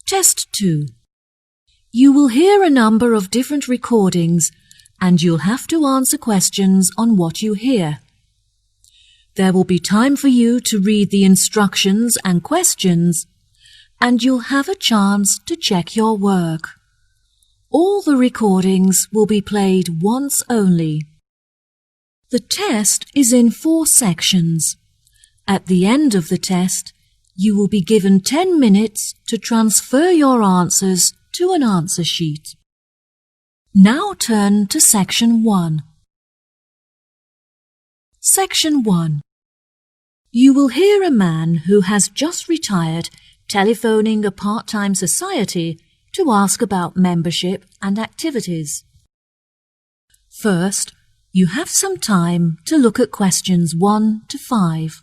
Test 2. You will hear a number of different recordings and you'll have to answer questions on what you hear. There will be time for you to read the instructions and questions, and you'll have a chance to check your work. All the recordings will be played once only. The test is in 4 sections. At the end of the test, you will be given 10 minutes to transfer your answers to an answer sheet. Now turn to Section 1. Section 1. You will hear a man who has just retired telephoning a part-time society to ask about membership and activities. First, you have some time to look at questions 1 to 5.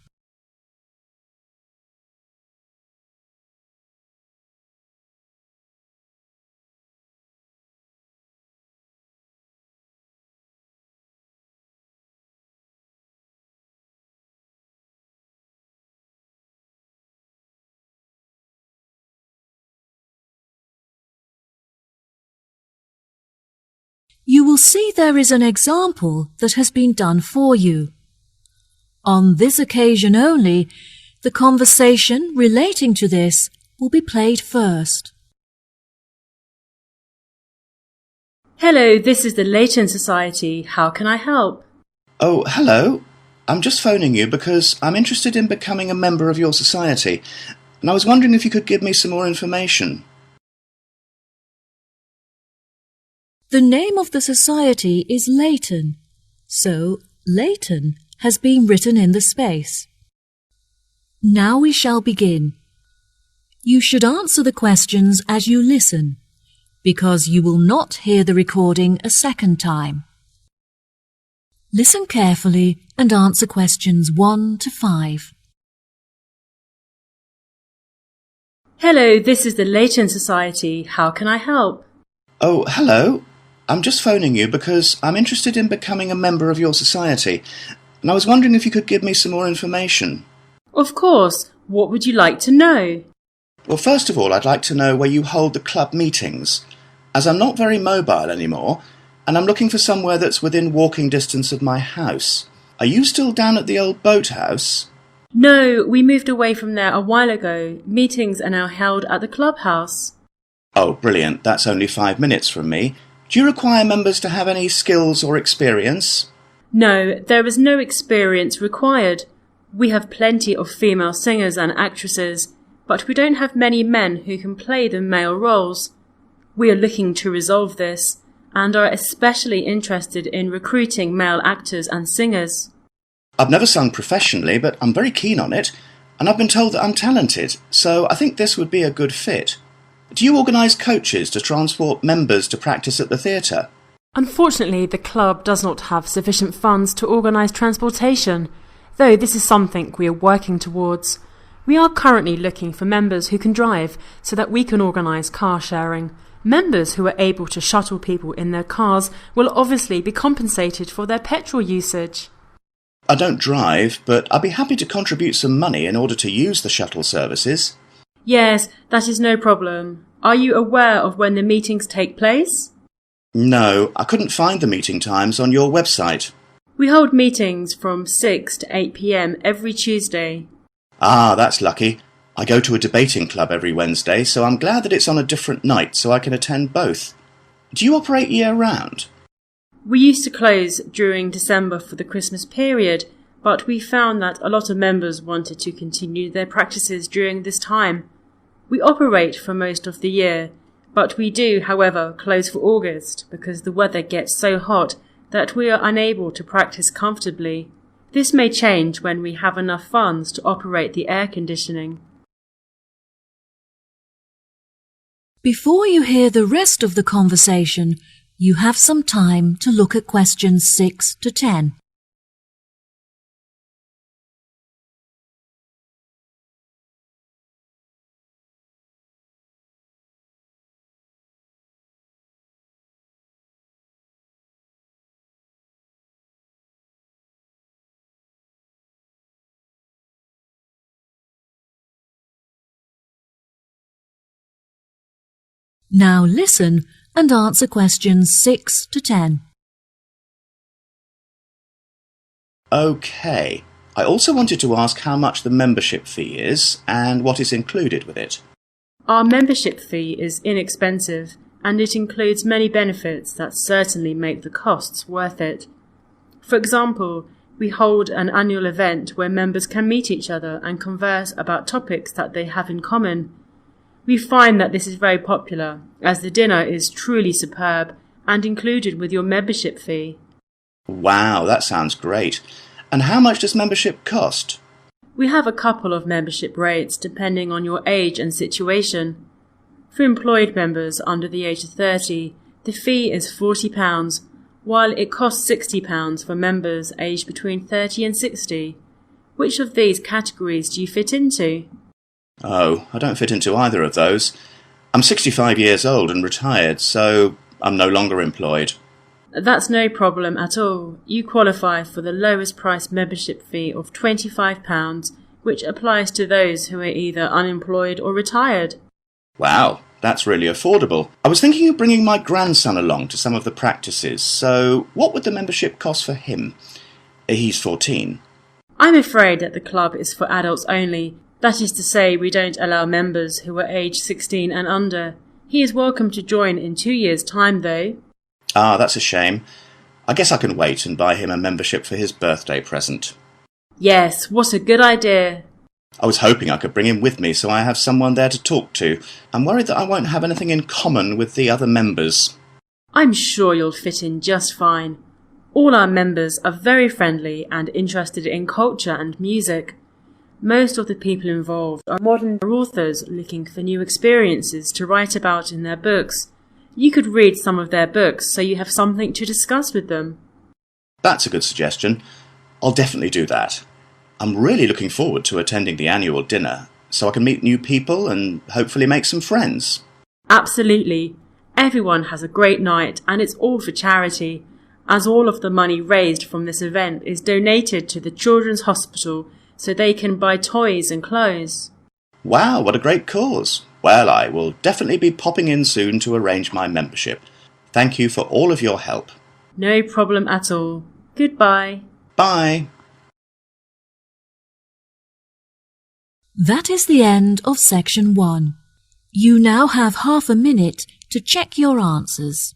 You will see there is an example that has been done for you. On this occasion only, the conversation relating to this will be played first. Hello, this is the Leighton Society. How can I help? Oh, hello. I'm just phoning you because I'm interested in becoming a member of your society, and I was wondering if you could give me some more information. The name of the society is Leighton, so Leighton has been written in the space. Now we shall begin. You should answer the questions as you listen, because you will not hear the recording a second time. Listen carefully and answer questions 1 to 5. Hello, this is the Leighton Society. How can I help? Oh, hello. I'm just phoning you because I'm interested in becoming a member of your society, and I was wondering if you could give me some more information. Of course. What would you like to know? Well, first of all, I'd like to know where you hold the club meetings, as I'm not very mobile anymore, and I'm looking for somewhere that's within walking distance of my house. Are you still down at the old boathouse? No, we moved away from there a while ago. Meetings are now held at the clubhouse. Oh, brilliant. That's only 5 minutes from me. Do you require members to have any skills or experience? No, there is no experience required. We have plenty of female singers and actresses, but we don't have many men who can play the male roles. We are looking to resolve this, and are especially interested in recruiting male actors and singers. I've never sung professionally, but I'm very keen on it, and I've been told that I'm talented, so I think this would be a good fit. Do you organise coaches to transport members to practice at the theatre? Unfortunately, the club does not have sufficient funds to organise transportation, though this is something we are working towards. We are currently looking for members who can drive so that we can organise car sharing. Members who are able to shuttle people in their cars will obviously be compensated for their petrol usage. I don't drive, but I'd be happy to contribute some money in order to use the shuttle services. Yes, that is no problem. Are you aware of when the meetings take place? No, I couldn't find the meeting times on your website. We hold meetings from 6 to 8 p.m. every Tuesday. Ah, that's lucky. I go to a debating club every Wednesday, so I'm glad that it's on a different night so I can attend both. Do you operate year-round? We used to close during December for the Christmas period, but we found that a lot of members wanted to continue their practices during this time. We operate for most of the year, but we do, however, close for August because the weather gets so hot that we are unable to practice comfortably. This may change when we have enough funds to operate the air conditioning. Before you hear the rest of the conversation, you have some time to look at questions 6 to 10. Now listen and answer questions 6 to 10. OK. I also wanted to ask how much the membership fee is and what is included with it. Our membership fee is inexpensive, and it includes many benefits that certainly make the costs worth it. For example, we hold an annual event where members can meet each other and converse about topics that they have in common. We find that this is very popular, as the dinner is truly superb and included with your membership fee. Wow, that sounds great. And how much does membership cost? We have a couple of membership rates depending on your age and situation. For employed members under the age of 30, the fee is £40, while it costs £60 for members aged between 30 and 60. Which of these categories do you fit into? Oh, I don't fit into either of those. I'm 65 years old and retired, so I'm no longer employed. That's no problem at all. You qualify for the lowest price membership fee of £25, which applies to those who are either unemployed or retired. Wow, that's really affordable. I was thinking of bringing my grandson along to some of the practices, so what would the membership cost for him? He's 14. I'm afraid that the club is for adults only. That is to say, we don't allow members who are aged 16 and under. He is welcome to join in 2 years' time, though. Ah, that's a shame. I guess I can wait and buy him a membership for his birthday present. Yes, what a good idea. I was hoping I could bring him with me so I have someone there to talk to. I'm worried that I won't have anything in common with the other members. I'm sure you'll fit in just fine. All our members are very friendly and interested in culture and music. Most of the people involved are modern authors looking for new experiences to write about in their books. You could read some of their books so you have something to discuss with them. That's a good suggestion. I'll definitely do that. I'm really looking forward to attending the annual dinner, so I can meet new people and hopefully make some friends. Absolutely. Everyone has a great night, and it's all for charity, as all of the money raised from this event is donated to the Children's Hospital so they can buy toys and clothes. Wow, what a great cause. Well, I will definitely be popping in soon to arrange my membership. Thank you for all of your help. No problem at all. Goodbye. Bye. That is the end of section 1. You now have half a minute to check your answers.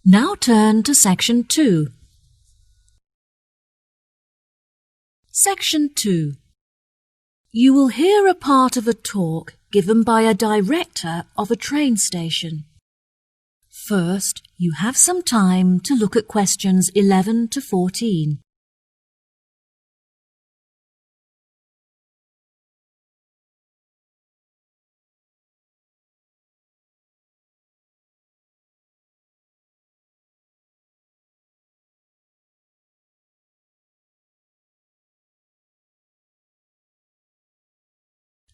Now turn to section 2. Section 2. You will hear a part of a talk given by a director of a train station. First, you have some time to look at questions 11 to 14.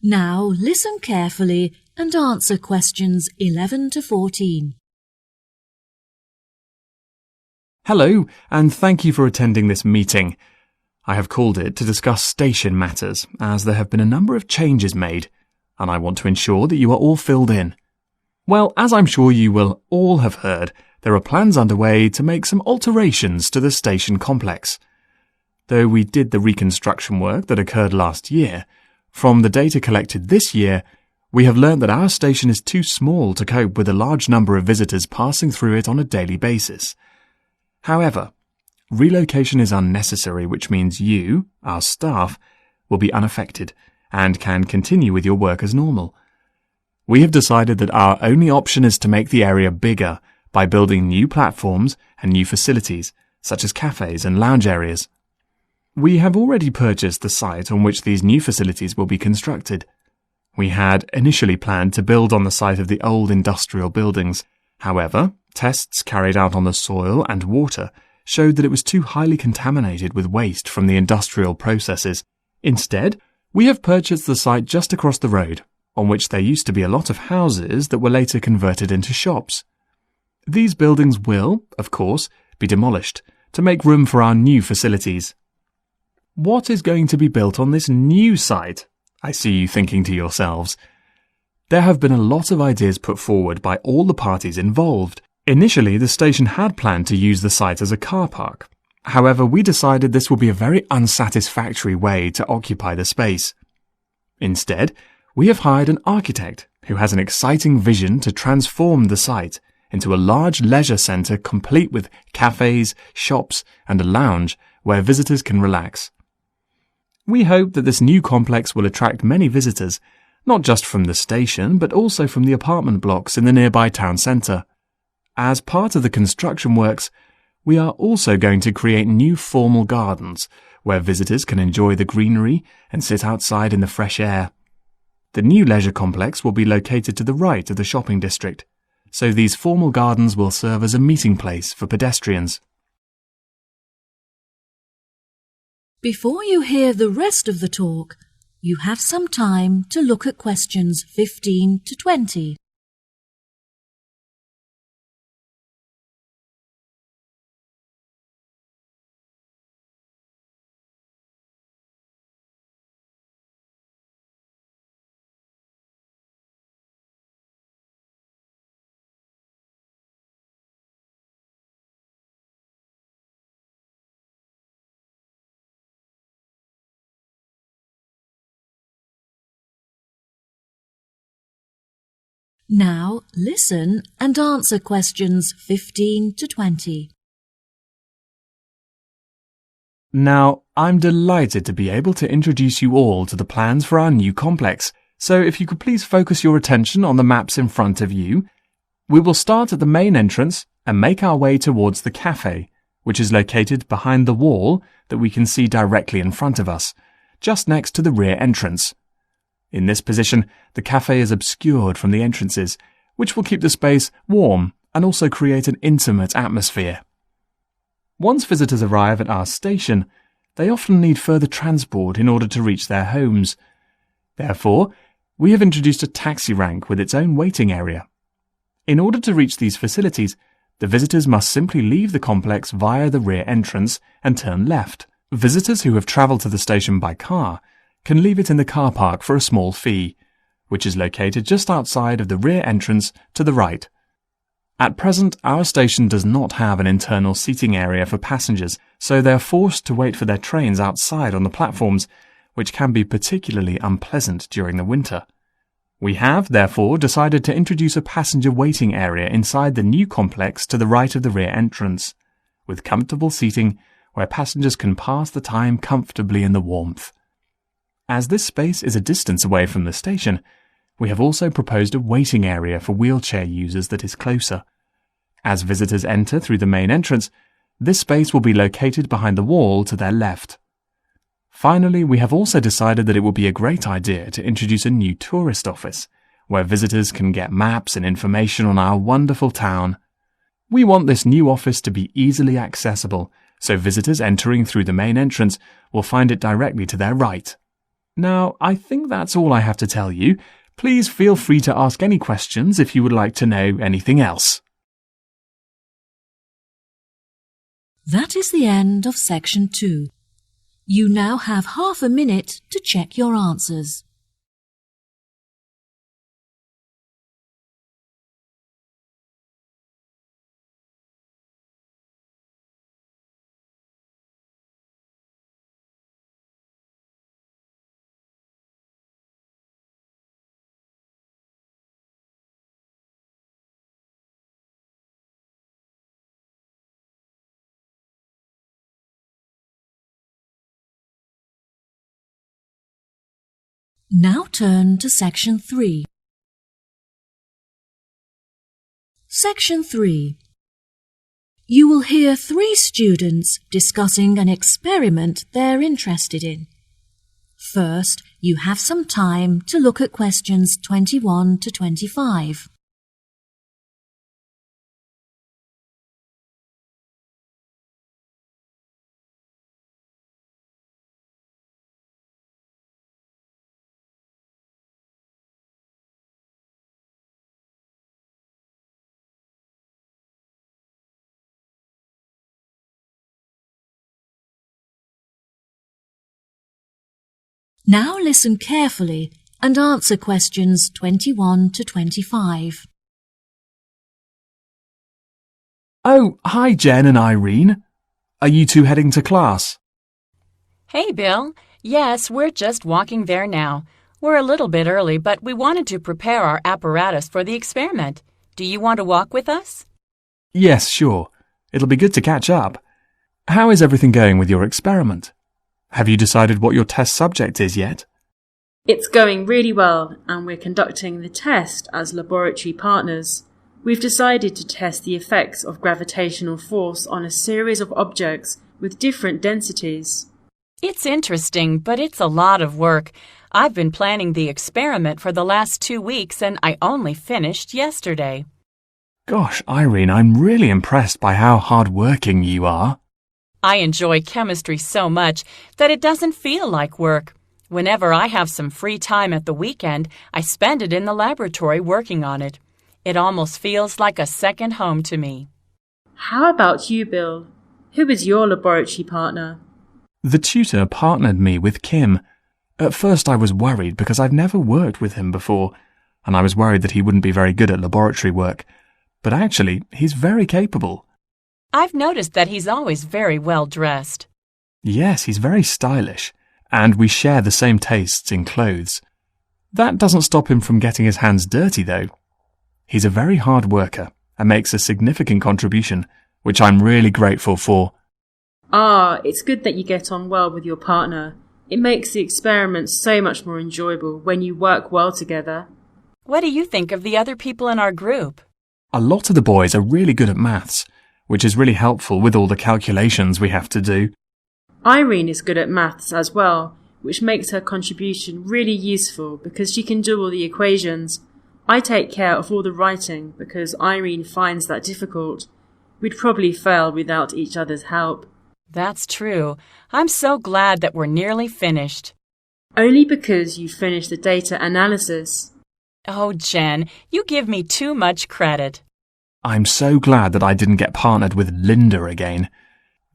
Now listen carefully and answer questions 11 to 14. Hello, and thank you for attending this meeting. I have called it to discuss station matters, as there have been a number of changes made, and I want to ensure that you are all filled in. Well, as I'm sure you will all have heard, there are plans underway to make some alterations to the station complex. Though we did the reconstruction work that occurred last year, from the data collected this year, we have learned that our station is too small to cope with a large number of visitors passing through it on a daily basis. However, relocation is unnecessary, which means you, our staff, will be unaffected and can continue with your work as normal. We have decided that our only option is to make the area bigger by building new platforms and new facilities, such as cafes and lounge areas. We have already purchased the site on which these new facilities will be constructed. We had initially planned to build on the site of the old industrial buildings. However, tests carried out on the soil and water showed that it was too highly contaminated with waste from the industrial processes. Instead, we have purchased the site just across the road, on which there used to be a lot of houses that were later converted into shops. These buildings will, of course, be demolished to make room for our new facilities. What is going to be built on this new site? I see you thinking to yourselves. There have been a lot of ideas put forward by all the parties involved. Initially, the station had planned to use the site as a car park. However, we decided this would be a very unsatisfactory way to occupy the space. Instead, we have hired an architect who has an exciting vision to transform the site into a large leisure centre complete with cafes, shops, and a lounge where visitors can relax. We hope that this new complex will attract many visitors, not just from the station, but also from the apartment blocks in the nearby town centre. As part of the construction works, we are also going to create new formal gardens where visitors can enjoy the greenery and sit outside in the fresh air. The new leisure complex will be located to the right of the shopping district, so these formal gardens will serve as a meeting place for pedestrians. Before you hear the rest of the talk, you have some time to look at questions 15 to 20. Now listen and answer questions 15 to 20. Now, I'm delighted to be able to introduce you all to the plans for our new complex, so if you could please focus your attention on the maps in front of you. We will start at the main entrance and make our way towards the cafe, which is located behind the wall that we can see directly in front of us, just next to the rear entrance. In this position, the cafe is obscured from the entrances, which will keep the space warm and also create an intimate atmosphere. Once visitors arrive at our station, they often need further transport in order to reach their homes. Therefore, we have introduced a taxi rank with its own waiting area. In order to reach these facilities, the visitors must simply leave the complex via the rear entrance and turn left. Visitors who have travelled to the station by car can leave it in the car park for a small fee, which is located just outside of the rear entrance to the right. At present, our station does not have an internal seating area for passengers, so they are forced to wait for their trains outside on the platforms, which can be particularly unpleasant during the winter. We have, therefore, decided to introduce a passenger waiting area inside the new complex to the right of the rear entrance, with comfortable seating where passengers can pass the time comfortably in the warmth. As this space is a distance away from the station, we have also proposed a waiting area for wheelchair users that is closer. As visitors enter through the main entrance, this space will be located behind the wall to their left. Finally, we have also decided that it would be a great idea to introduce a new tourist office, where visitors can get maps and information on our wonderful town. We want this new office to be easily accessible, so visitors entering through the main entrance will find it directly to their right. Now, I think that's all I have to tell you. Please feel free to ask any questions if you would like to know anything else. That is the end of section 2. You now have half a minute to check your answers. Now turn to section 3. Section 3. You will hear 3 students discussing an experiment they're interested in. First, you have some time to look at questions 21 to 25. Now listen carefully and answer questions 21 to 25. Oh, hi Jen and Irene. Are you two heading to class? Hey, Bill. Yes, we're just walking there now. We're a little bit early, but we wanted to prepare our apparatus for the experiment. Do you want to walk with us? Yes, sure. It'll be good to catch up. How is everything going with your experiment? Have you decided what your test subject is yet? It's going really well, and we're conducting the test as laboratory partners. We've decided to test the effects of gravitational force on a series of objects with different densities. It's interesting, but it's a lot of work. I've been planning the experiment for the last 2 weeks, and I only finished yesterday. Gosh, Irene, I'm really impressed by how hard-working you are. I enjoy chemistry so much that it doesn't feel like work. Whenever I have some free time at the weekend, I spend it in the laboratory working on it. It almost feels like a second home to me. How about you, Bill? Who is your laboratory partner? The tutor partnered me with Kim. At first I was worried because I've never worked with him before, and I was worried that he wouldn't be very good at laboratory work. But actually, he's very capable. I've noticed that he's always very well dressed. Yes, he's very stylish, and we share the same tastes in clothes. That doesn't stop him from getting his hands dirty, though. He's a very hard worker and makes a significant contribution, which I'm really grateful for. It's good that you get on well with your partner. It makes the experiment so much more enjoyable when you work well together. What do you think of the other people in our group? A lot of the boys are really good at maths, which is really helpful with all the calculations we have to do. Irene is good at maths as well, which makes her contribution really useful because she can do all the equations. I take care of all the writing because Irene finds that difficult. We'd probably fail without each other's help. That's true. I'm so glad that we're nearly finished. Only because you finished the data analysis. Oh, Jen, you give me too much credit. I'm so glad that I didn't get partnered with Linda again.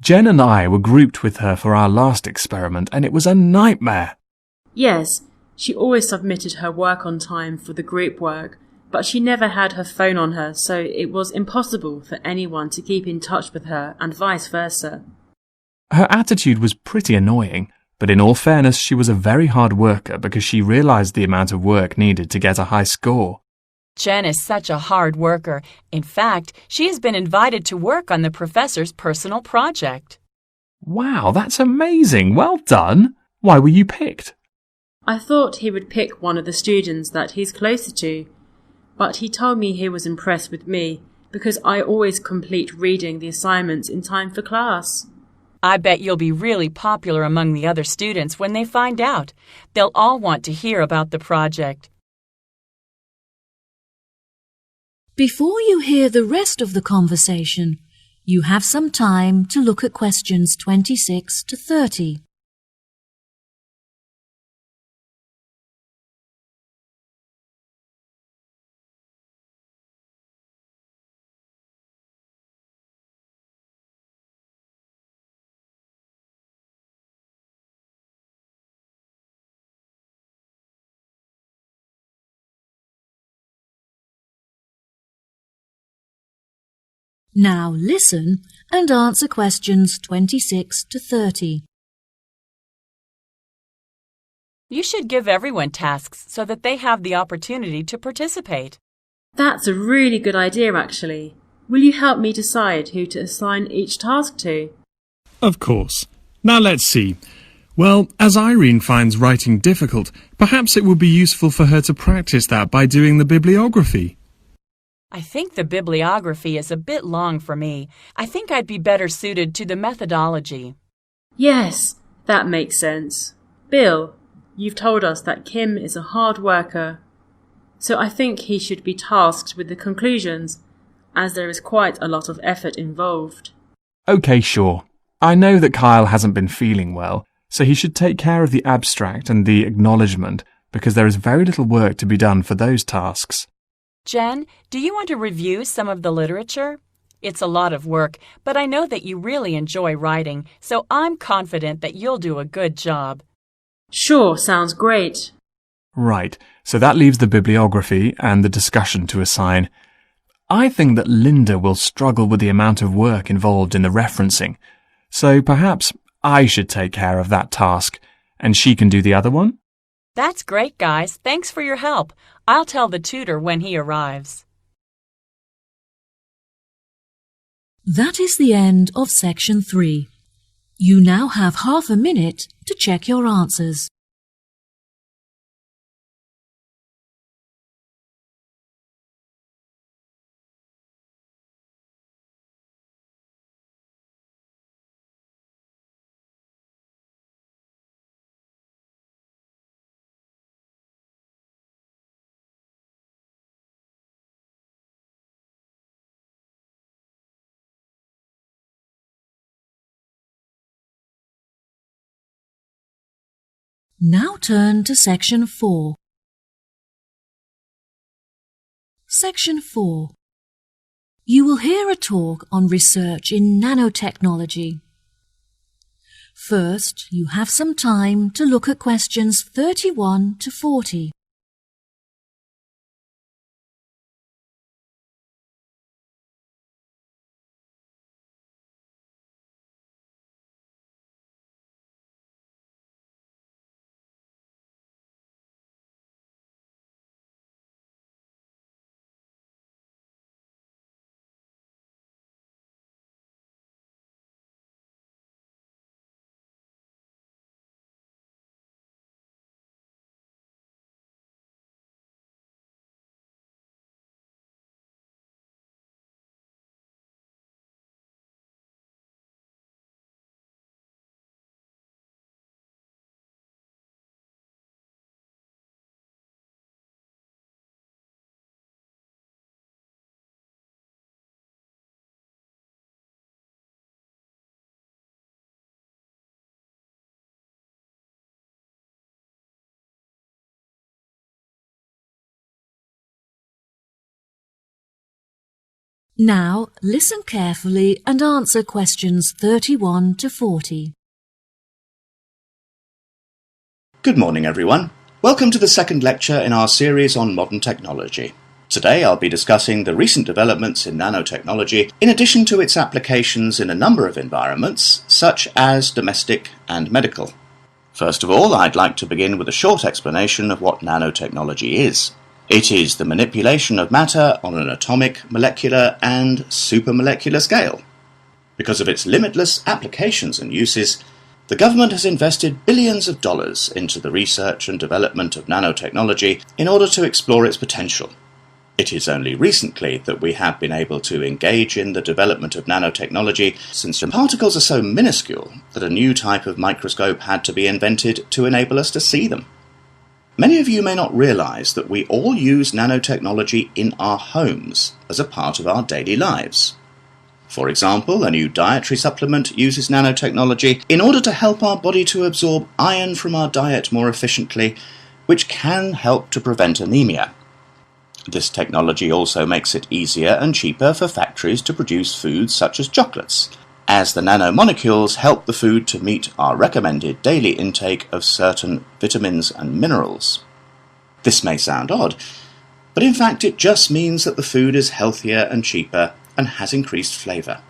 Jen and I were grouped with her for our last experiment, and it was a nightmare. Yes, she always submitted her work on time for the group work, but she never had her phone on her, so it was impossible for anyone to keep in touch with her and vice versa. Her attitude was pretty annoying, but in all fairness, she was a very hard worker because she realized the amount of work needed to get a high score. Jen is such a hard worker. In fact, she has been invited to work on the professor's personal project. Wow, that's amazing. Well done. Why were you picked? I thought he would pick one of the students that he's closer to, but he told me he was impressed with me because I always complete reading the assignments in time for class. I bet you'll be really popular among the other students when they find out. They'll all want to hear about the project. Before you hear the rest of the conversation, you have some time to look at questions 26 to 30. Now listen and answer questions 26 to 30. You should give everyone tasks so that they have the opportunity to participate. That's a really good idea, actually. Will you help me decide who to assign each task to? Of course. Now let's see. Well, as Irene finds writing difficult, perhaps it would be useful for her to practice that by doing the bibliography. I think the bibliography is a bit long for me. I think I'd be better suited to the methodology. Yes, that makes sense. Bill, you've told us that Kim is a hard worker, so I think he should be tasked with the conclusions, as there is quite a lot of effort involved. Okay, sure. I know that Kyle hasn't been feeling well, so he should take care of the abstract and the acknowledgement, because there is very little work to be done for those tasks. Jen, do you want to review some of the literature? It's a lot of work, but I know that you really enjoy writing, so I'm confident that you'll do a good job. Sure, sounds great. Right, so that leaves the bibliography and the discussion to assign. I think that Linda will struggle with the amount of work involved in the referencing, so perhaps I should take care of that task, and she can do the other one? That's great, guys. Thanks for your help. I'll tell the tutor when he arrives. That is the end of section 3. You now have half a minute to check your answers. Now turn to section 4. Section 4. You will hear a talk on research in nanotechnology. First, you have some time to look at questions 31 to 40. Now, listen carefully and answer questions 31 to 40. Good morning, everyone. Welcome to the second lecture in our series on modern technology. Today I'll be discussing the recent developments in nanotechnology in addition to its applications in a number of environments, such as domestic and medical. First of all, I'd like to begin with a short explanation of what nanotechnology is. It is the manipulation of matter on an atomic, molecular, and supramolecular scale. Because of its limitless applications and uses, the government has invested billions of dollars into the research and development of nanotechnology in order to explore its potential. It is only recently that we have been able to engage in the development of nanotechnology, since the particles are so minuscule that a new type of microscope had to be invented to enable us to see them. Many of you may not realize that we all use nanotechnology in our homes as a part of our daily lives. For example, a new dietary supplement uses nanotechnology in order to help our body to absorb iron from our diet more efficiently, which can help to prevent anemia. This technology also makes it easier and cheaper for factories to produce foods such as chocolates, as the nanomolecules help the food to meet our recommended daily intake of certain vitamins and minerals. This may sound odd, but in fact it just means that the food is healthier and cheaper and has increased flavour.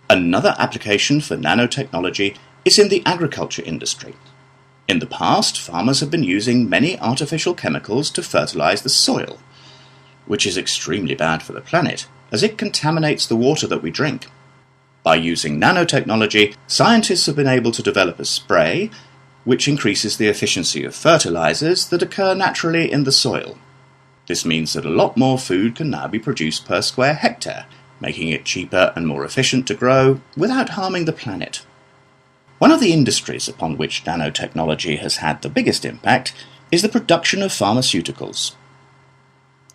Another application for nanotechnology is in the agriculture industry. In the past, farmers have been using many artificial chemicals to fertilise the soil, which is extremely bad for the planet, as it contaminates the water that we drink. By using nanotechnology, scientists have been able to develop a spray which increases the efficiency of fertilizers that occur naturally in the soil. This means that a lot more food can now be produced per square hectare, making it cheaper and more efficient to grow without harming the planet. One of the industries upon which nanotechnology has had the biggest impact is the production of pharmaceuticals.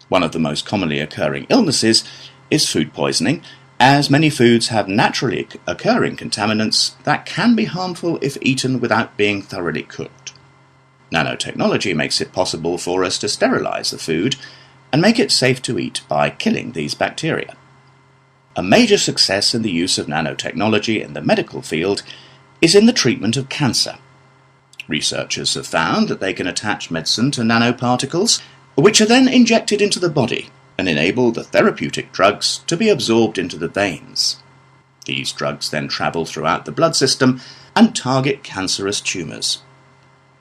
One of the most commonly occurring illnesses is food poisoning, as many foods have naturally occurring contaminants that can be harmful if eaten without being thoroughly cooked. Nanotechnology makes it possible for us to sterilize the food and make it safe to eat by killing these bacteria. A major success in the use of nanotechnology in the medical field is in the treatment of cancer. Researchers have found that they can attach medicine to nanoparticles, which are then injected into the body and enable the therapeutic drugs to be absorbed into the veins. These drugs then travel throughout the blood system and target cancerous tumours.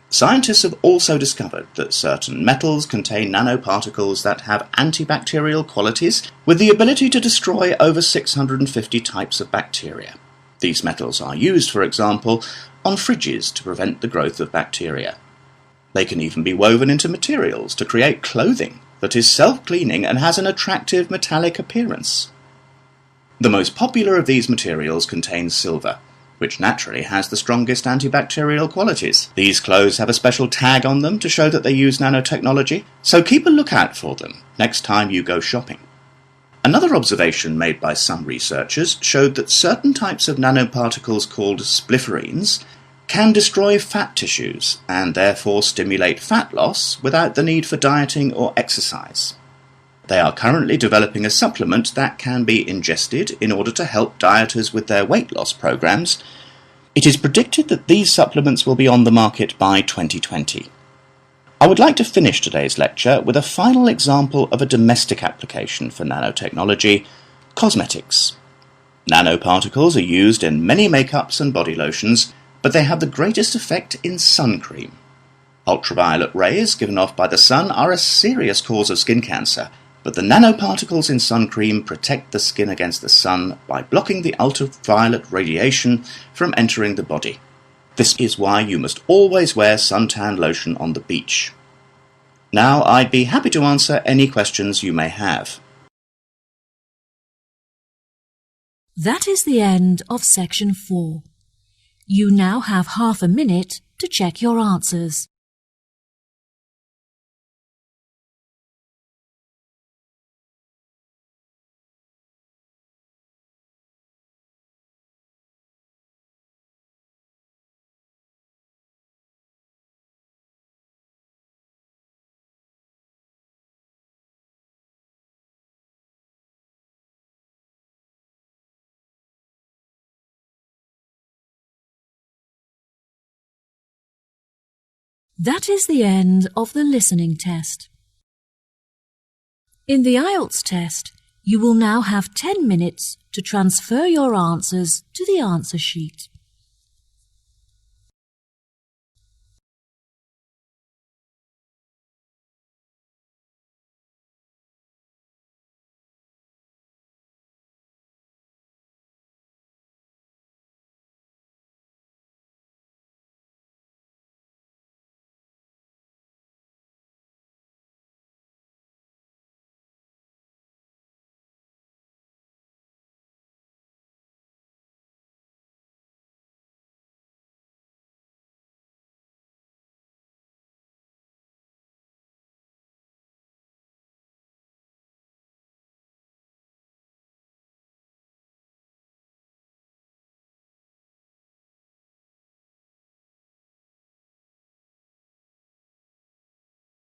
Scientists have also discovered that certain metals contain nanoparticles that have antibacterial qualities with the ability to destroy over 650 types of bacteria. These metals are used, for example, on fridges to prevent the growth of bacteria. They can even be woven into materials to create clothing that is self-cleaning and has an attractive metallic appearance. The most popular of these materials contains silver, which naturally has the strongest antibacterial qualities. These clothes have a special tag on them to show that they use nanotechnology, so keep a lookout for them next time you go shopping. Another observation made by some researchers showed that certain types of nanoparticles called splifferines can destroy fat tissues and therefore stimulate fat loss without the need for dieting or exercise. They are currently developing a supplement that can be ingested in order to help dieters with their weight loss programs. It is predicted that these supplements will be on the market by 2020. I would like to finish today's lecture with a final example of a domestic application for nanotechnology: cosmetics. Nanoparticles are used in many makeups and body lotions, but they have the greatest effect in sun cream. Ultraviolet rays given off by the sun are a serious cause of skin cancer, but the nanoparticles in sun cream protect the skin against the sun by blocking the ultraviolet radiation from entering the body. This is why you must always wear suntan lotion on the beach. Now, I'd be happy to answer any questions you may have. That is the end of section 4. You now have half a minute to check your answers. That is the end of the listening test. In the Ielts test, you will now have 10 minutes to transfer your answers to the answer sheet.